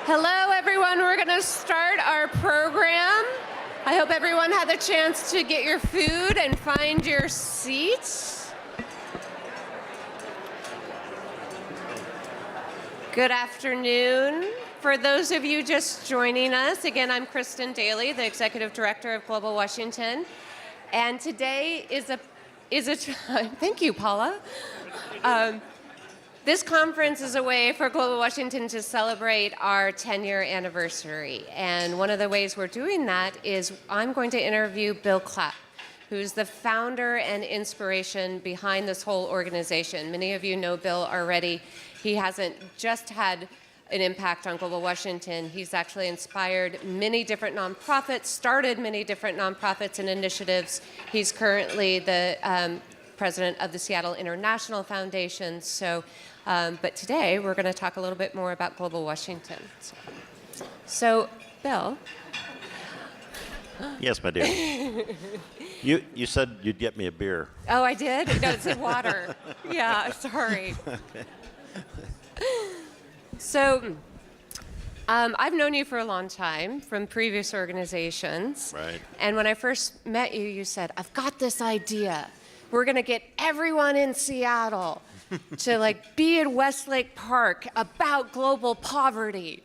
Hello, everyone. We're going to start our program. I hope everyone had the chance to get your food and find your seats. Good afternoon. For those of you just joining us, again, I'm Kristen Dailey, the Executive Director of Global Washington. And today is a thank you, Paula. This conference is a way for Global Washington to celebrate our 10-year anniversary. And one of the ways we're doing that is I'm going to interview Bill Clapp, who's the founder and inspiration behind this whole organization. Many of you know Bill already. He hasn't just had an impact on Global Washington. He's actually inspired many different nonprofits, started many different nonprofits and initiatives. He's currently the president of the Seattle International Foundation. But today we're going to talk a little bit more about Global Washington. So Bill. Yes, my dear. You said you'd get me a beer. Oh, I did? No, it said water. Yeah, sorry. So I've known you for a long time from previous organizations. Right. And when I first met you, you said, I've got this idea. We're going to get everyone in Seattle to be in Westlake Park about global poverty.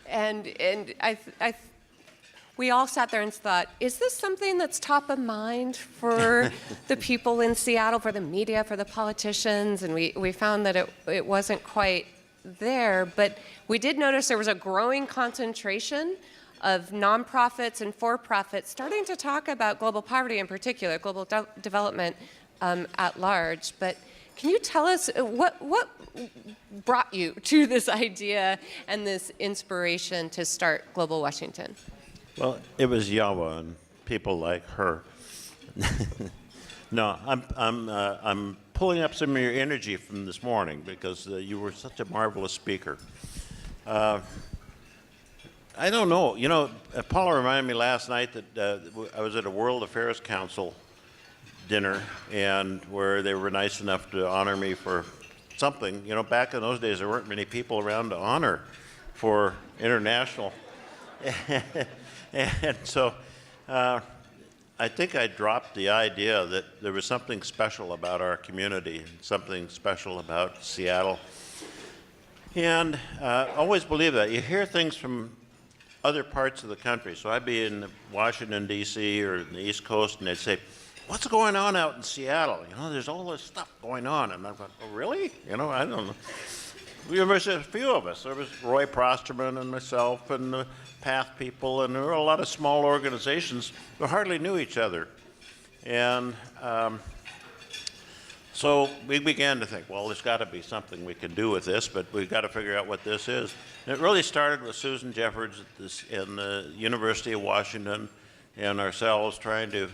And we all sat there and thought, is this something that's top of mind for the people in Seattle, for the media, for the politicians? And we found that it wasn't quite there, but we did notice there was a growing concentration of nonprofits and for-profits starting to talk about global poverty in particular, global development at large. But can you tell us what brought you to this idea and this inspiration to start Global Washington? Well, it was Yahweh and people like her. No, I'm pulling up some of your energy from this morning because you were such a marvelous speaker. I don't know. You know, Paula reminded me last night that I was at a World Affairs Council dinner, and where they were nice enough to honor me for something. You know, back in those days, there weren't many people around to honor for international. And so I think I dropped the idea that there was something special about our community, something special about Seattle. And always believe that. You hear things from other parts of the country. So I'd be in Washington, D.C. or the East Coast, and they'd say, what's going on out in Seattle? You know, there's all this stuff going on. And I thought, oh, really? You know, I don't know. There was a few of us. There was Roy Prosterman and myself and the Path people, and there were a lot of small organizations who hardly knew each other. And so we began to think, well, there's got to be something we can do with this, but we've got to figure out what this is. And it really started with Susan Jeffords in the University of Washington and ourselves trying to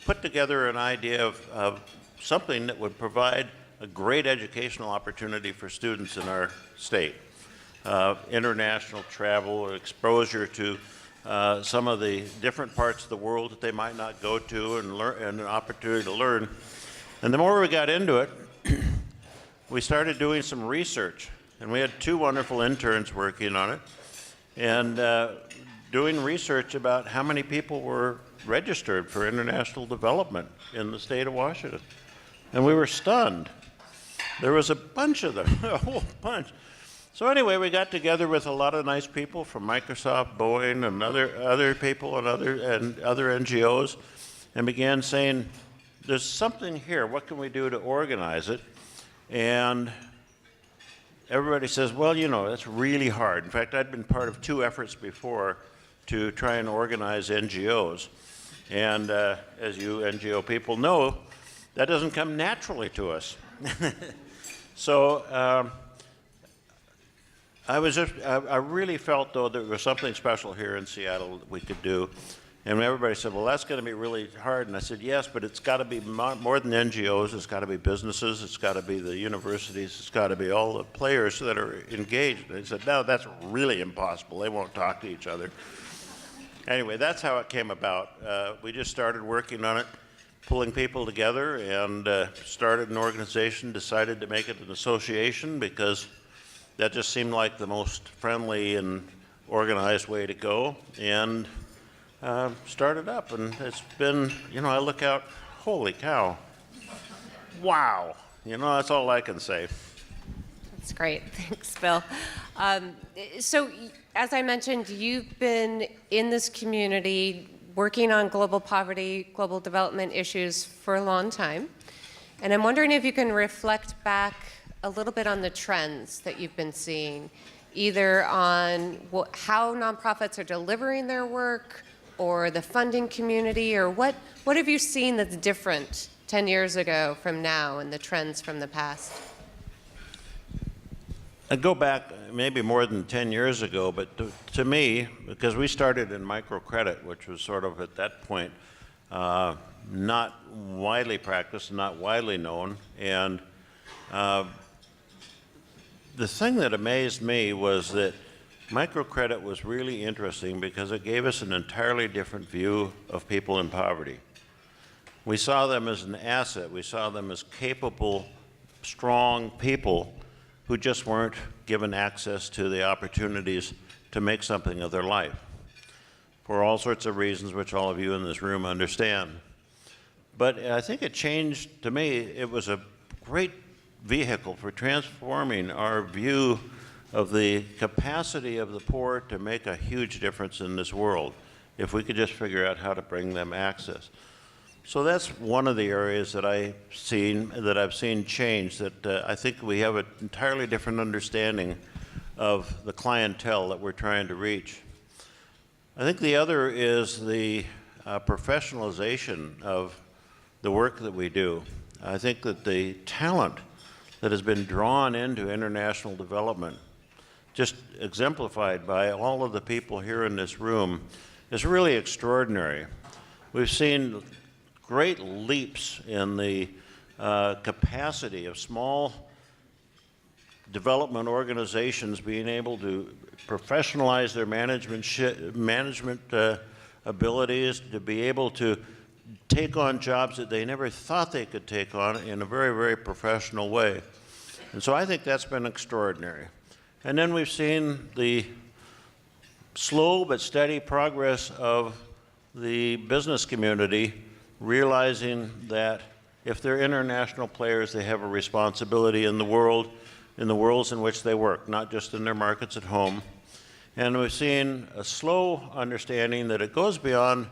put together an idea of something that would provide a great educational opportunity for students in our state. International travel, exposure to some of the different parts of the world that they might not go to, and an opportunity to learn. And the more we got into it, we started doing some research. And we had two wonderful interns working on it and doing research about how many people were registered for international development in the state of Washington. And we were stunned. There was a bunch of them, a whole bunch. So anyway, we got together with a lot of nice people from Microsoft, Boeing, and other people and other NGOs, and began saying, there's something here. What can we do to organize it? And everybody says, well, you know, that's really hard. In fact, I'd been part of two efforts before to try and organize NGOs. And as you NGO people know, that doesn't come naturally to us. So I really felt, though, there was something special here in Seattle that we could do. And everybody said, well, that's going to be really hard. And I said, yes, but it's got to be more than NGOs. It's got to be businesses. It's got to be the universities. It's got to be all the players that are engaged. And they said, no, that's really impossible. They won't talk to each other. Anyway, that's how it came about. We just started working on it, pulling people together, and started an organization, decided to make it an association because that just seemed like the most friendly and organized way to go, and started up. And it's been, I look out, holy cow, wow. That's all I can say. That's great. Thanks, Bill. So, as I mentioned, you've been in this community working on global poverty, global development issues for a long time. And I'm wondering if you can reflect back a little bit on the trends that you've been seeing, either on how nonprofits are delivering their work or the funding community, or what have you seen that's different 10 years ago from now and the trends from the past? I'd go back maybe more than 10 years ago, but to me, because we started in microcredit, which was sort of at that point not widely practiced, not widely known, and the thing that amazed me was that microcredit was really interesting because it gave us an entirely different view of people in poverty. We saw them as an asset. We saw them as capable, strong people who just weren't given access to the opportunities to make something of their life for all sorts of reasons which all of you in this room understand. But I think it changed, to me, it was a great vehicle for transforming our view of the capacity of the poor to make a huge difference in this world if we could just figure out how to bring them access. So that's one of the areas that I've seen change, that I think we have an entirely different understanding of the clientele that we're trying to reach. I think the other is the professionalization of the work that we do. I think that the talent that has been drawn into international development, just exemplified by all of the people here in this room, is really extraordinary. We've seen great leaps in the capacity of small development organizations being able to professionalize their management abilities, to be able to take on jobs that they never thought they could take on in a very, very professional way. And so I think that's been extraordinary. And then we've seen the slow but steady progress of the business community realizing that if they're international players, they have a responsibility in the worlds in which they work, not just in their markets at home. And we've seen a slow understanding that it goes beyond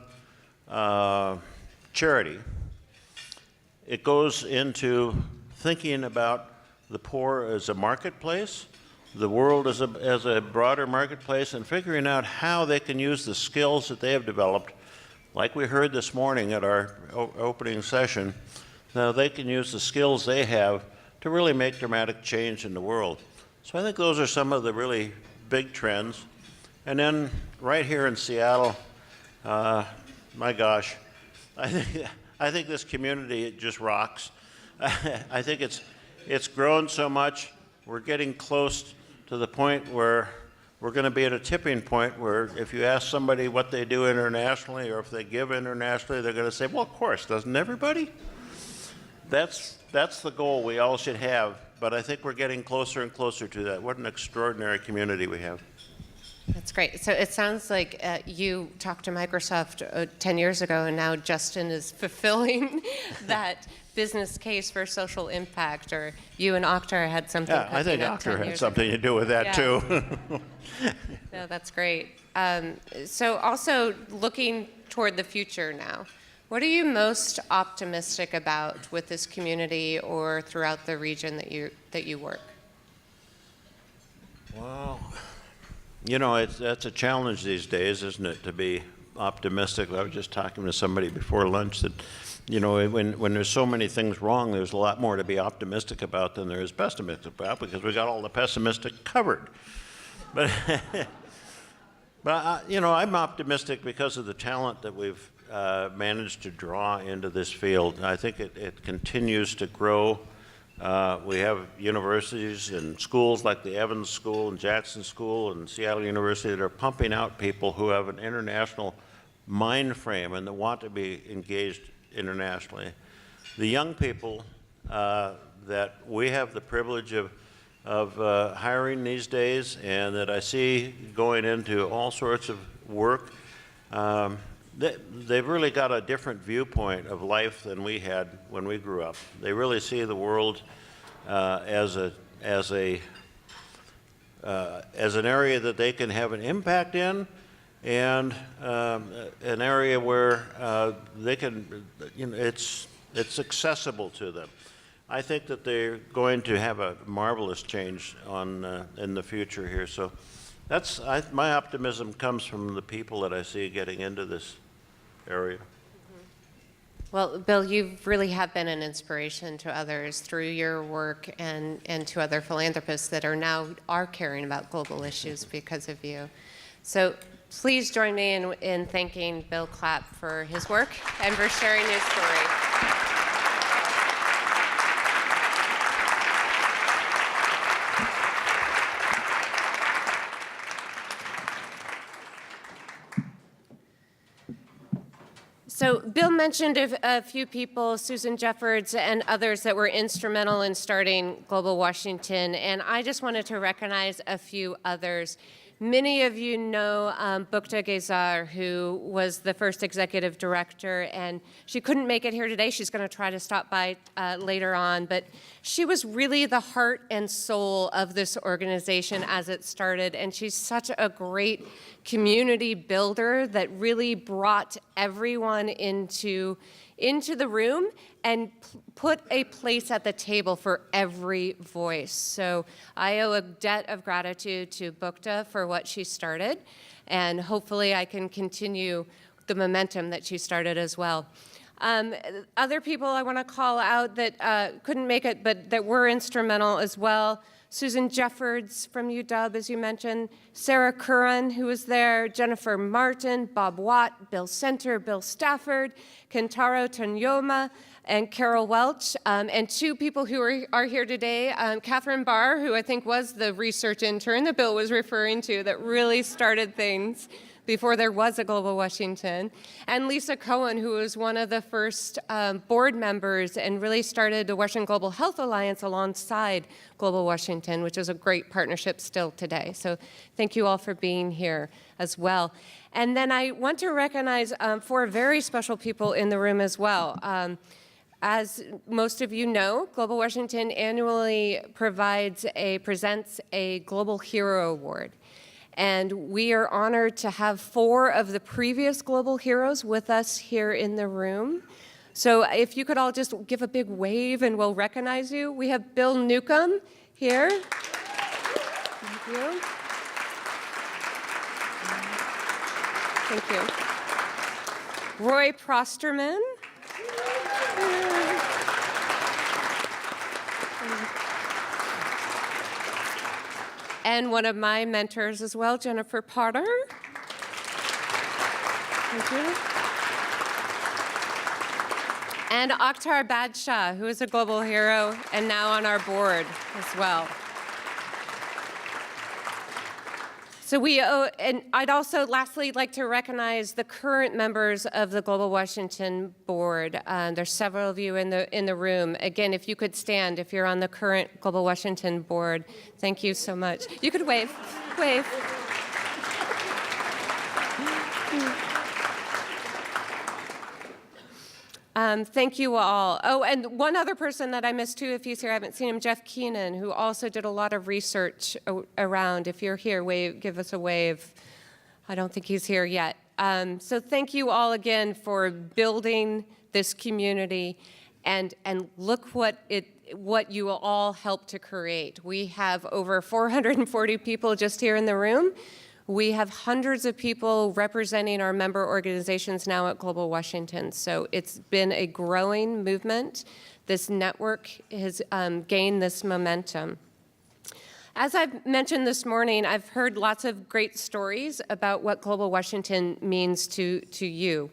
charity. It goes into thinking about the poor as a marketplace, the world as a broader marketplace, and figuring out how they can use the skills that they have developed, like we heard this morning at our opening session. Now they can use the skills they have to really make dramatic change in the world. So I think those are some of the really big trends. And then right here in Seattle, my gosh, I think this community, it just rocks. I think it's grown so much. We're getting close to the point where we're going to be at a tipping point where if you ask somebody what they do internationally or if they give internationally, they're going to say, well, of course, doesn't everybody? That's the goal we all should have, but I think we're getting closer and closer to that. What an extraordinary community we have. That's great. So it sounds like you talked to Microsoft 10 years ago, and now Justin is fulfilling that business case for social impact, or you and Akhtar had something. Yeah, I think Akhtar had something to do with that too. No, that's great. So also looking toward the future now, what are you most optimistic about with this community or throughout the region that you work? Well, that's a challenge these days, isn't it, to be optimistic. I was just talking to somebody before lunch that, when there's so many things wrong, there's a lot more to be optimistic about than there is pessimistic about, because we got all the pessimistic covered. But, I'm optimistic because of the talent that we've managed to draw into this field. I think it continues to grow. We have universities and schools like the Evans School and Jackson School and Seattle University that are pumping out people who have an international mind frame and that want to be engaged internationally. The young people that we have the privilege of hiring these days, and that I see going into all sorts of work. They've really got a different viewpoint of life than we had when we grew up. They really see the world as an area that they can have an impact in, and an area where they can, it's accessible to them. I think that they're going to have a marvelous change in the future here. So my optimism comes from the people that I see getting into this area. Well, Bill, you really have been an inspiration to others through your work and to other philanthropists that are caring about global issues because of you. So please join me in thanking Bill Clapp for his work and for sharing his story. So Bill mentioned a few people, Susan Jeffords and others that were instrumental in starting Global Washington, and I just wanted to recognize a few others. Many of you know Bukta Gezar, who was the first executive director, and she couldn't make it here today. She's going to try to stop by later on, but she was really the heart and soul of this organization as it started, and she's such a great community builder that really brought everyone into the room and put a place at the table for every voice. So I owe a debt of gratitude to Bukta for what she started, and hopefully I can continue the momentum that she started as well. Other people I want to call out that couldn't make it but that were instrumental as well. Susan Jeffords from UW, as you mentioned, Sarah Curran, who was there, Jennifer Martin, Bob Watt, Bill Center, Bill Stafford, Kentaro Tonyoma, and Carol Welch, and two people who are here today, Catherine Barr, who I think was the research intern that Bill was referring to that really started things before there was a Global Washington, and Lisa Cohen, who was one of the first board members and really started the Washington Global Health Alliance alongside Global Washington, which is a great partnership still today. So thank you all for being here as well. And then I want to recognize four very special people in the room as well. As most of you know, Global Washington annually presents a Global Hero Award. And we are honored to have four of the previous Global Heroes with us here in the room. So if you could all just give a big wave and we'll recognize you. We have Bill Newcomb here. Thank you. Thank you. Roy Prosterman. And one of my mentors as well, Jennifer Potter. Thank you. And Akhtar Badshah, who is a global hero and now on our board as well. So and I'd also lastly like to recognize the current members of the Global Washington board. There's several of you in the room. Again, if you could stand, if you're on the current Global Washington board, thank you so much. You could wave, wave. Thank you all. Oh, and one other person that I missed too, if he's here, I haven't seen him, Jeff Keenan, who also did a lot of research around. If you're here, give us a wave. I don't think he's here yet. So thank you all again for building this community, and look what you all helped to create. We have over 440 people just here in the room. We have hundreds of people representing our member organizations now at Global Washington. So it's been a growing movement. This network has gained this momentum. As I've mentioned this morning, I've heard lots of great stories about what Global Washington means to you.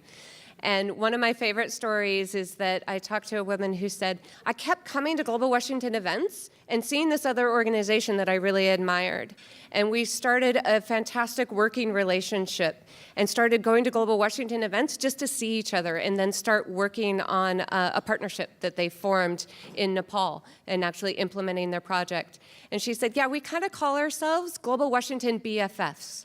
And one of my favorite stories is that I talked to a woman who said, I kept coming to Global Washington events and seeing this other organization that I really admired. And we started a fantastic working relationship and started going to Global Washington events just to see each other and then start working on a partnership that they formed in Nepal and actually implementing their project. And she said, yeah, we kind of call ourselves Global Washington BFFs.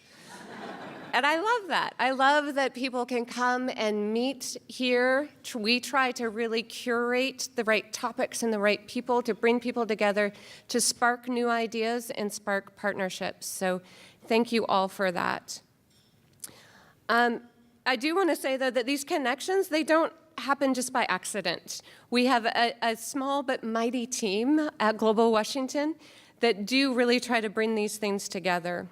And I love that. I love that people can come and meet here. We try to really curate the right topics and the right people to bring people together to spark new ideas and spark partnerships. So thank you all for that. I do want to say, though, that these connections, they don't happen just by accident. We have a small but mighty team at Global Washington that do really try to bring these things together.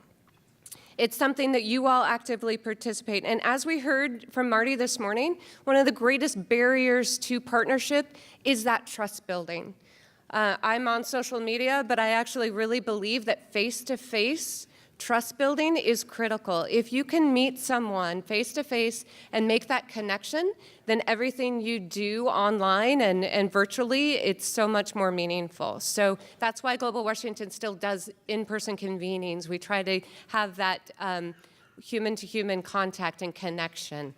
It's something that you all actively participate. And as we heard from Marty this morning, one of the greatest barriers to partnership is that trust building. I'm on social media, but I actually really believe that face-to-face trust building is critical. If you can meet someone face-to-face and make that connection, then everything you do online and virtually, it's so much more meaningful. So that's why Global Washington still does in-person convenings. We try to have that human-to-human contact and connection.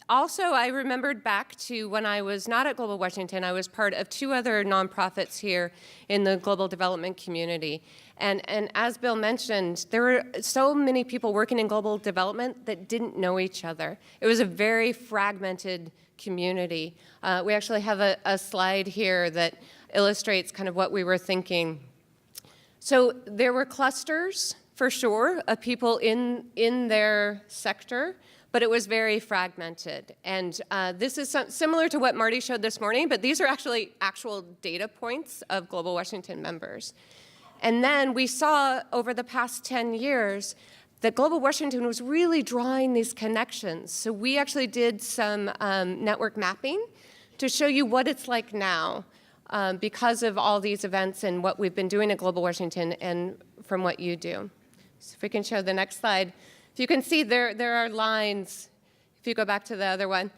Also, I remembered back to when I was not at Global Washington, I was part of 2 other nonprofits here in the global development community. And as Bill mentioned, there were so many people working in global development that didn't know each other. It was a very fragmented community. We actually have a slide here that illustrates kind of what we were thinking. So there were clusters, for sure, of people in their sector, but it was very fragmented. And this is similar to what Marty showed this morning, but these are actually actual data points of Global Washington members. And then we saw over the past 10 years that Global Washington was really drawing these connections. So we actually did some network mapping to show you what it's like now because of all these events and what we've been doing at Global Washington and from what you do. So if we can show the next slide. If you can see, there are lines. If you go back to the other one,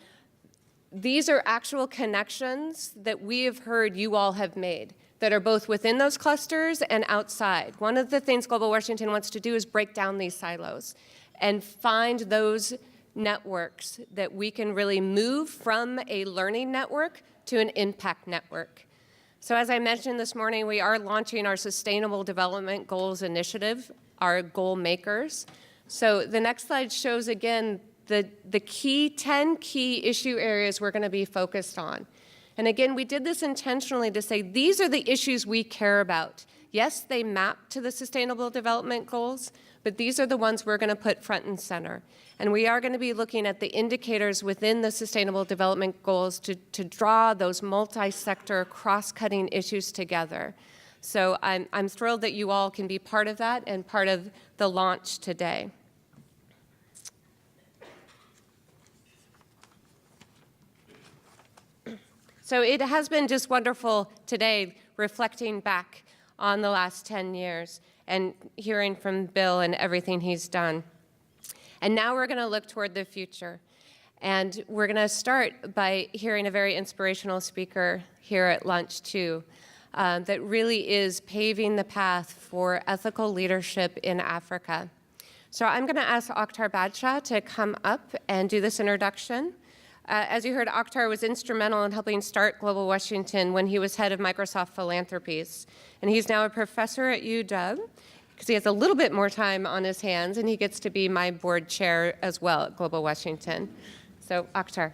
these are actual connections that we have heard you all have made that are both within those clusters and outside. One of the things Global Washington wants to do is break down these silos and find those networks that we can really move from a learning network to an impact network. So as I mentioned this morning, we are launching our Sustainable Development Goals Initiative, our goal makers. So the next slide shows again the 10 key issue areas we're going to be focused on. And again, we did this intentionally to say these are the issues we care about. Yes, they map to the Sustainable Development Goals, but these are the ones we're going to put front and center. And we are going to be looking at the indicators within the Sustainable Development Goals to draw those multi-sector, cross-cutting issues together. So I'm thrilled that you all can be part of that and part of the launch today. So it has been just wonderful today reflecting back on the last 10 years and hearing from Bill and everything he's done. And now we're going to look toward the future. And we're going to start by hearing a very inspirational speaker here at lunch, too, that really is paving the path for ethical leadership in Africa. So I'm going to ask Akhtar Badshah to come up and do this introduction. As you heard, Akhtar was instrumental in helping start Global Washington when he was head of Microsoft Philanthropies. And he's now a professor at UW because he has a little bit more time on his hands, and he gets to be my board chair as well at Global Washington. So, Akhtar.